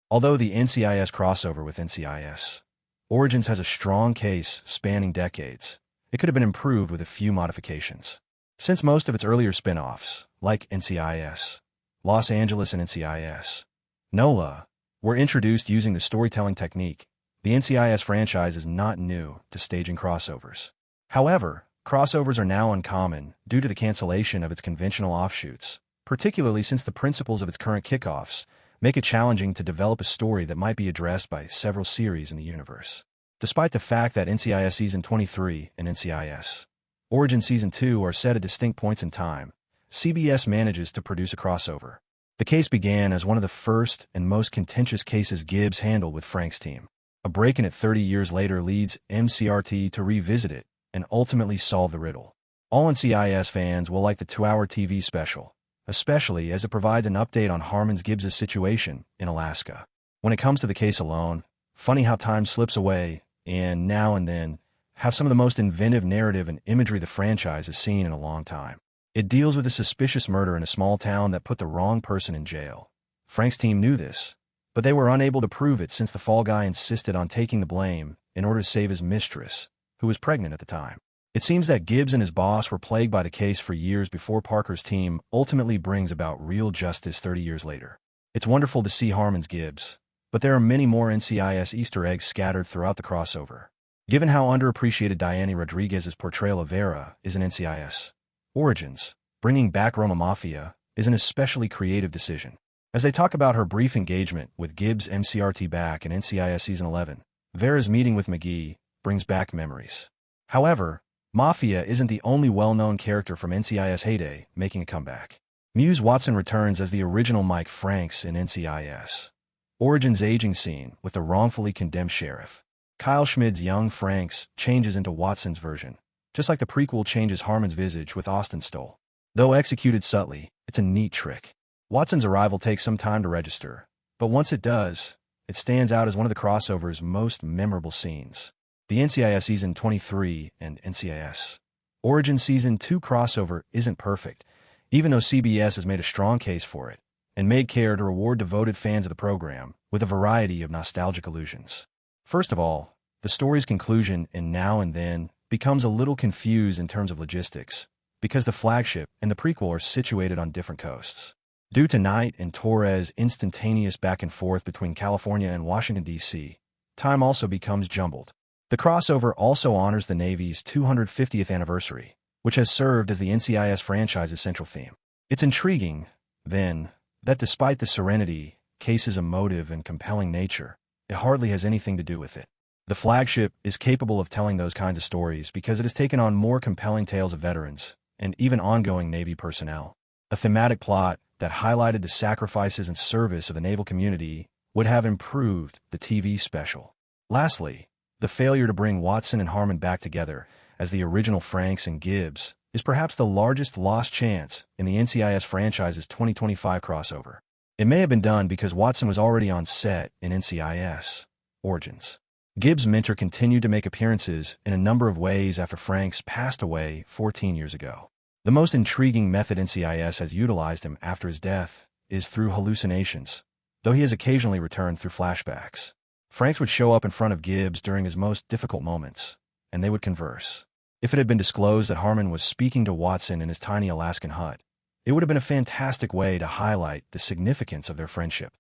Although the NCIS crossover with NCIS Origins has a strong case spanning decades, it could have been improved with a few modifications. Since most of its earlier spin-offs, like NCIS Los Angeles and NCIS NOLA, were introduced using the storytelling technique, the NCIS franchise is not new to staging crossovers. However, crossovers are now uncommon due to the cancellation of its conventional offshoots, particularly since the principles of its current kickoffs make it challenging to develop a story that might be addressed by several series in the universe. Despite the fact that NCIS Season 23 and NCIS Origin Season 2 are set at distinct points in time, CBS manages to produce a crossover. The case began as one of the first and most contentious cases Gibbs handled with Frank's team. A break in it 30 years later leads MCRT to revisit it and ultimately solve the riddle. All NCIS fans will like the 2-hour TV special, especially as it provides an update on Harmon's Gibbs' situation in Alaska. When it comes to the case alone, funny how time slips away and now and then have some of the most inventive narrative and imagery the franchise has seen in a long time. It deals with a suspicious murder in a small town that put the wrong person in jail. Frank's team knew this, but they were unable to prove it since the fall guy insisted on taking the blame in order to save his mistress, who was pregnant at the time. It seems that Gibbs and his boss were plagued by the case for years before Parker's team ultimately brings about real justice 30 years later. It's wonderful to see Harmon's Gibbs, but there are many more NCIS Easter eggs scattered throughout the crossover. Given how underappreciated Diany Rodriguez's portrayal of Vera is in NCIS Origins, bringing back Roma Maffia is an especially creative decision. As they talk about her brief engagement with Gibbs MCRT back in NCIS Season 11, Vera's meeting with McGee brings back memories. However, Maffia isn't the only well-known character from NCIS heyday making a comeback. Muse Watson returns as the original Mike Franks in NCIS Origins aging scene with the wrongfully condemned sheriff. Kyle Schmid's young Franks changes into Watson's version, just like the prequel changes Harmon's visage with Austin Stoll. Though executed subtly, it's a neat trick. Watson's arrival takes some time to register, but once it does, it stands out as one of the crossover's most memorable scenes. The NCIS Season 23 and NCIS Origin Season 2 crossover isn't perfect, even though CBS has made a strong case for it, and made care to reward devoted fans of the program with a variety of nostalgic allusions. First of all, the story's conclusion in Now and Then becomes a little confused in terms of logistics, because the flagship and the prequel are situated on different coasts. Due to Knight and Torres' instantaneous back and forth between California and Washington, D.C., time also becomes jumbled. The crossover also honors the Navy's 250th anniversary, which has served as the NCIS franchise's central theme. It's intriguing, then, that despite the serenity, case's emotive and compelling nature, it hardly has anything to do with it. The flagship is capable of telling those kinds of stories because it has taken on more compelling tales of veterans and even ongoing Navy personnel. A thematic plot that highlighted the sacrifices and service of the naval community would have improved the TV special. Lastly, the failure to bring Watson and Harmon back together as the original Franks and Gibbs is perhaps the largest lost chance in the NCIS franchise's 2025 crossover. It may have been done because Watson was already on set in NCIS Origins. Gibbs' mentor continued to make appearances in a number of ways after Franks passed away 14 years ago. The most intriguing method NCIS has utilized him after his death is through hallucinations, though he has occasionally returned through flashbacks. Franks would show up in front of Gibbs during his most difficult moments, and they would converse. If it had been disclosed that Harmon was speaking to Watson in his tiny Alaskan hut, it would have been a fantastic way to highlight the significance of their friendship.